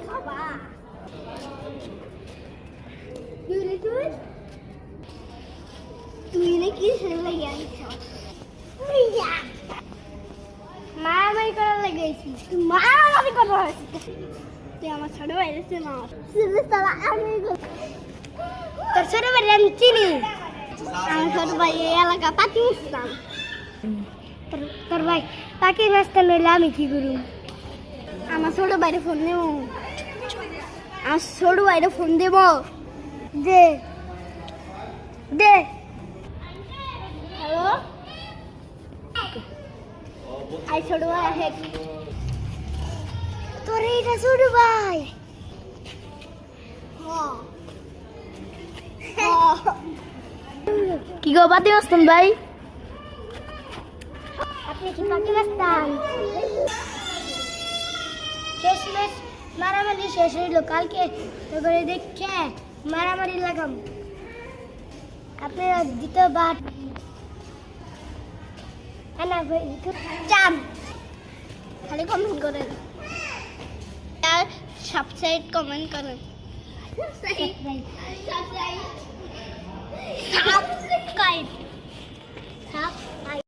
খাবা তুই নাকি ছেলে গেছ মারামারি করার লেগেছি তুই মারামারি করার তুই আমার ছোট ভাই না তোর ছোট ভাই আমি চিনি আমার ছোট ভাই এই এলাকা পাতি উঠতাম তোর ভাই পাখি রাস্তা লইলে আমি কি করু আমার ছোট ভাইরে ফোন দেব আমার ছোট ভাইরে ফোন দেব দে দে হ্যালো আই ছোট ভাই হে তোর এইটা ছোট ভাই কি গো পাতি আসতেন ভাই? আপনি কি পাখি রাস্তান শেষ ম্যাচ মারামারি শেষ হইলো কালকে তারপরে দেখে মারামারি লাগাম আপনারা দ্বিতীয়বার চান খালি কমেন্ট করেন আর সাবস্ক্রাইব কমেন্ট করেন সাবস্ক্রাইব